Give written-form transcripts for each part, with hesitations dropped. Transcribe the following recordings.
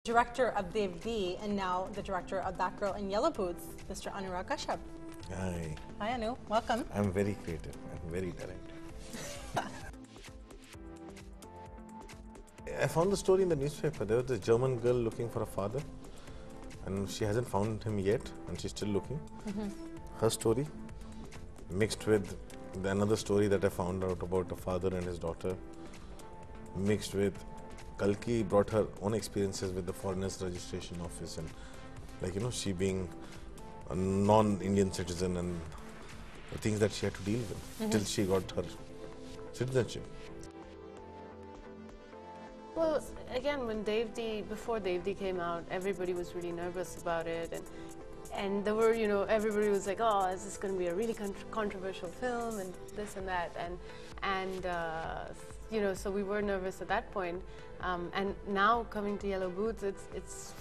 Director of Devdi and now the director of That Girl in Yellow Boots, Mr. Anurag Kashyap. Hi. Hi Anu, welcome. I'm very creative. I'm very talented. I found the story in the newspaper. There was a German girl looking for a father, and she hasn't found him yet, and she's still looking. Her story mixed with another story that I found out about a father and his daughter, mixed with Kalki brought her own experiences with the Foreigners Registration Office, and she being a non-Indian citizen and the things that she had to deal with till she got her citizenship. Well, again, before Devdi came out, everybody was really nervous about it, and there were, everybody was like, oh, is this going to be a really controversial film, and this and that, and so we were nervous at that point. And now coming to Yellow Boots, it's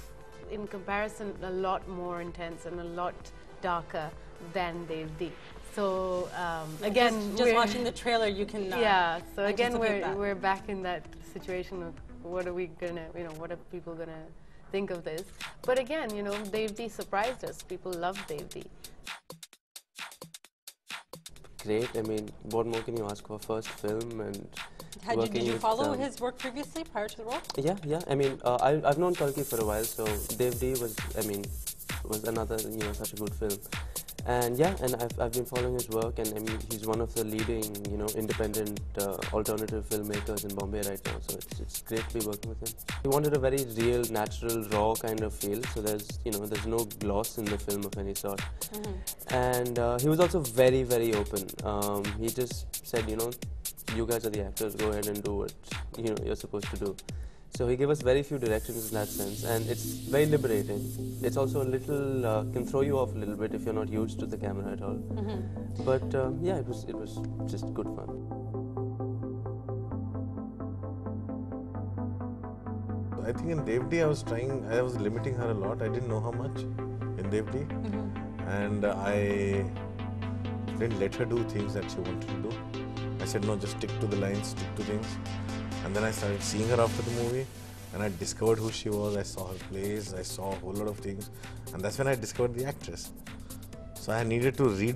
in comparison a lot more intense and a lot darker than Devdi. So again, just watching the trailer, you can yeah. So again, we're back in that situation of what are we gonna, what are people gonna think of this? But again, Devdi surprised us. People loved Devdi. Great. I mean, what more can you ask for a first film? And did you follow his work previously prior to the role? Yeah. I mean, I've known Kalki for a while, so Devdi was another such a good film. And yeah, and I've been following his work, and I mean, he's one of the leading independent alternative filmmakers in Bombay right now. So it's great to be working with him. He wanted a very real, natural, raw kind of feel. So there's no gloss in the film of any sort. And he was also very, very open. He just said, you guys are the actors, go ahead and do what you're supposed to do. So he gave us very few directions in that sense, and it's very liberating. It's also a little can throw you off a little bit if you're not used to the camera at all. But yeah, it was just good fun. I think in Devdi I was limiting her a lot. I didn't know how much in Devdi, and I didn't let her do things that she wanted to do. I said, no, just stick to the lines, stick to things. And then I started seeing her after the movie, and I discovered who she was. I saw her plays, I saw a whole lot of things, and that's when I discovered the actress. So I needed to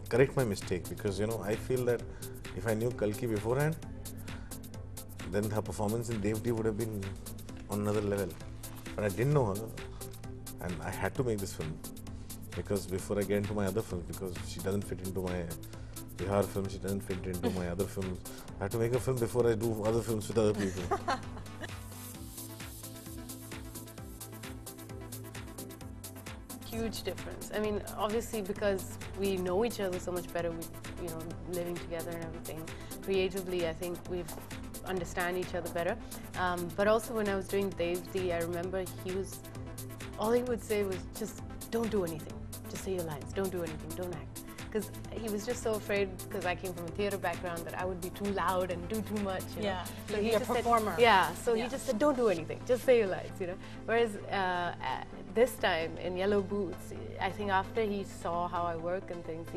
correct my mistake, because I feel that if I knew Kalki beforehand, then her performance in Devdi would have been on another level. But I didn't know her, and I had to make this film, because before I get into my other films, because she doesn't fit into my Bihar film, she doesn't fit into my other films. I have to make a film before I do other films with other people. Huge difference. I mean, obviously because we know each other so much better, living together and everything. Creatively, I think we understand each other better. But also when I was doing Devdi, I remember all he would say was just, don't do anything. Just say your lines. Don't do anything. Don't act. Because he was just so afraid, because I came from a theatre background, that I would be too loud and do too much. Yeah, so he's a performer. He just said, don't do anything, just say your lines, Whereas this time in Yellow Boots, I think after he saw how I work and things,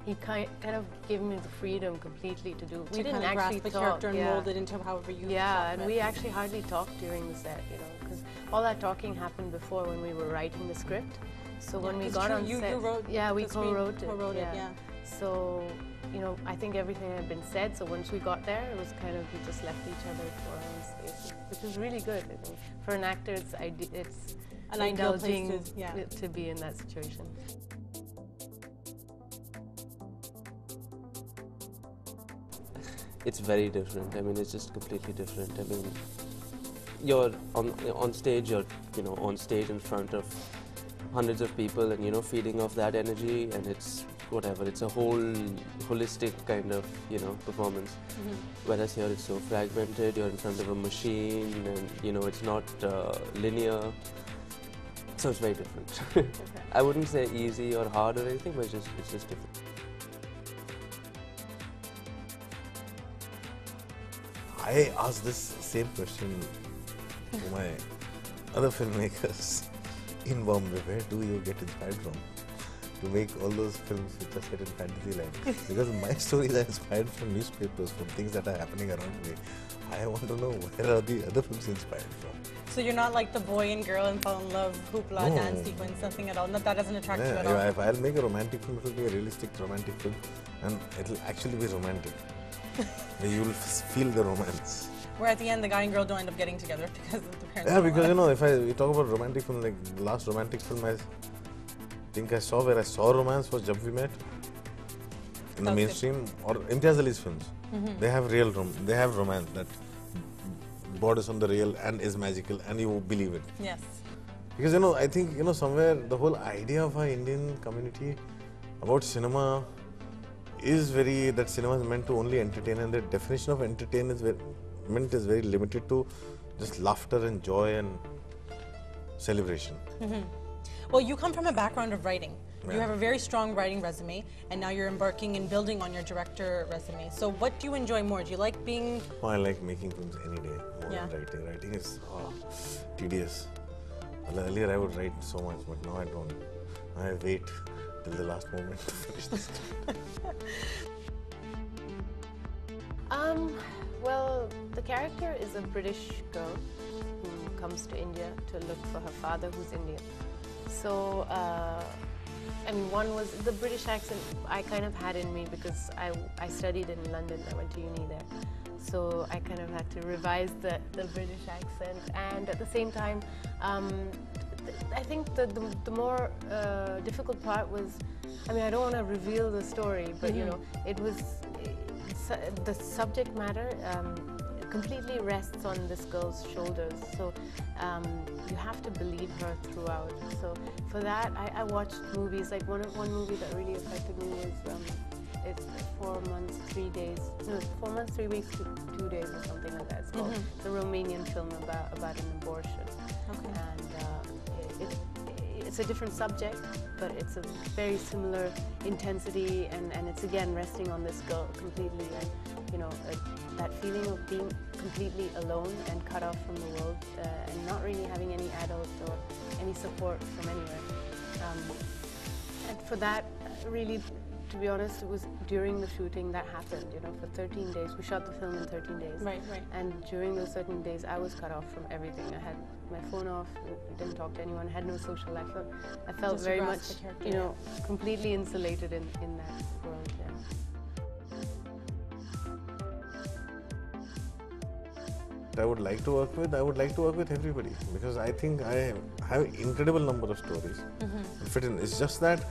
he kind of gave me the freedom completely to do. We didn't actually grasp the talk, character and mold it into however you. Yeah, and we actually hardly talked during the set, because all that talking happened before when we were writing the script. So when we got on set, we co-wrote it. Yeah. So, I think everything had been said. So once we got there, it was kind of, we just left each other to our own spaces, which was really good. I think for an actor, it's an ideal place to be in that situation. It's very different. I mean, it's just completely different. I mean, you're on stage. You're on stage in front of hundreds of people, and feeding off that energy, and it's whatever. It's a whole holistic kind of performance. Whereas here it's so fragmented. You're in front of a machine, and it's not linear. So it's very different. I wouldn't say easy or hard or anything, but it's just different. I asked this same question to my other filmmakers in Bombay. Where do you get inspired from to make all those films which are set in fantasy land? Because my stories are inspired from newspapers, from things that are happening around me. I want to know, where are the other films inspired from? So you're not like the boy and girl and fall in love, hoopla, No. dance sequence, nothing at all. No, that doesn't attract you at Yeah, all. if I'll make a romantic film, it will be a realistic romantic film, and it'll actually be romantic. You will feel the romance. Where at the end, the guy and girl don't end up getting together because of the parents. Yeah, don't because want you know, if we talk about romantic film, like the last romantic film I think I saw where I saw romance was Jab We Met. In the That's mainstream or Imtiaz Ali's films, they have they have romance that borders on the real and is magical, and you believe it. Yes. Because you know, I think you know somewhere the whole idea of our Indian community about cinema is very that cinema is meant to only entertain, and the definition of entertainment is very limited to just laughter and joy and celebration. Well, you come from a background of writing. You Yeah. have a very strong writing resume, and now you're embarking and building on your director resume. So what do you enjoy more? Do you like being... Oh, I like making films any day more Yeah. than writing. Writing is tedious. Earlier I would write so much, but now I don't. I wait till the last moment to finish this. Well, the character is a British girl who comes to India to look for her father, who's Indian. So, I mean, one was the British accent I kind of had in me because I studied in London. I went to uni there. So I kind of had to revise the British accent. And at the same time, I think the more difficult part was, I mean, I don't want to reveal the story, but you know, it was the subject matter completely rests on this girl's shoulders. So you have to believe her throughout. So for that, I watched movies. Like one movie that really affected me was it's 4 months, 3 days. No, 4 months, 3 weeks to 2 days or something like that. It's called the Romanian film about an abortion. Okay. And it's a different subject, but it's a very similar intensity, and it's again resting on this girl completely, and you know that feeling of being completely alone and cut off from the world, and not really having any adults or any support from anywhere. And for that, really, to be honest, it was during the shooting that happened. You know, for 13 days, we shot the film in 13 days. Right. And during those certain days, I was cut off from everything. I had my phone off, didn't talk to anyone, had no social life. So I felt Just very grasp much, the character, you know, completely insulated in that world. Yeah. I would like to work with everybody, because I think I have an incredible number of stories that fit in. It's just that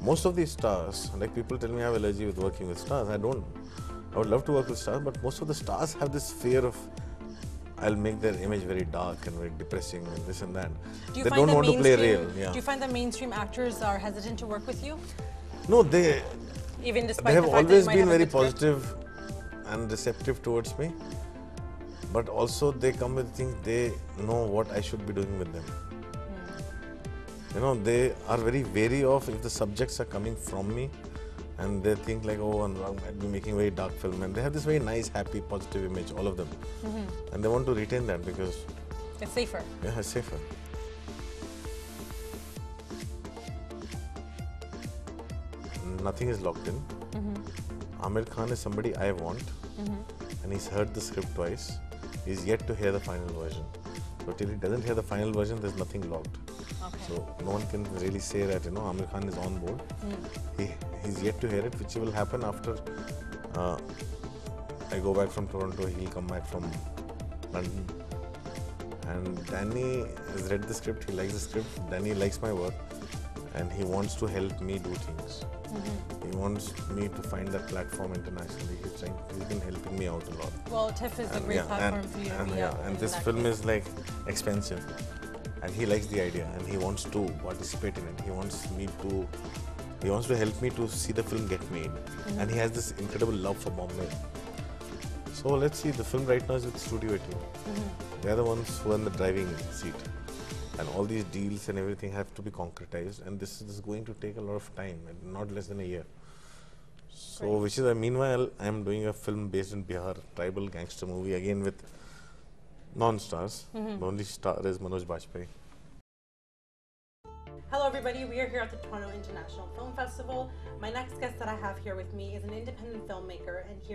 most of these stars, like people tell me I have allergy with working with stars. I don't. I would love to work with stars, but most of the stars have this fear of I'll make their image very dark and very depressing and this and that. Do you They find don't that want to play mainstream- real. Yeah. Do you find that mainstream actors are hesitant to work with you? No, they Even despite have the fact that always you might been have a very good script? positive and receptive towards me. But also they come with things, they know what I should be doing with them. You know, they are very wary of if the subjects are coming from me, and they think like, oh, Anurag might be making a very dark film, and they have this very nice, happy, positive image, all of them. And they want to retain that because It's safer. yeah, it's safer. Nothing is locked in. Amir Khan is somebody I want, and he's heard the script twice. He's yet to hear the final version. So till he doesn't hear the final version, there's nothing locked. Okay. So no one can really say that, you know, Amir Khan is on board. He's yet to hear it, which will happen after I go back from Toronto. He'll come back from London. And Danny has read the script. He likes the script. Danny likes my work, and he wants to help me do things. He wants me to find that platform internationally. He's been helping me out a lot. Well, TIFF is a And great yeah, platform for you to be out and in this that film case. is like expensive, and he likes the idea, and he wants to participate in it. He wants to help me to see the film get made, and he has this incredible love for Bombay. So let's see. The film right now is with Studio 18. They are the ones who are in the driving seat, and all these deals and everything have to be concretized, and this is going to take a lot of time, and not less than a year. So, which is meanwhile, I am doing a film based in Bihar, tribal gangster movie, again with non-stars. The only star is Manoj Bajpayee. Hello everybody, we are here at the Toronto International Film Festival. My next guest that I have here with me is an independent filmmaker, and here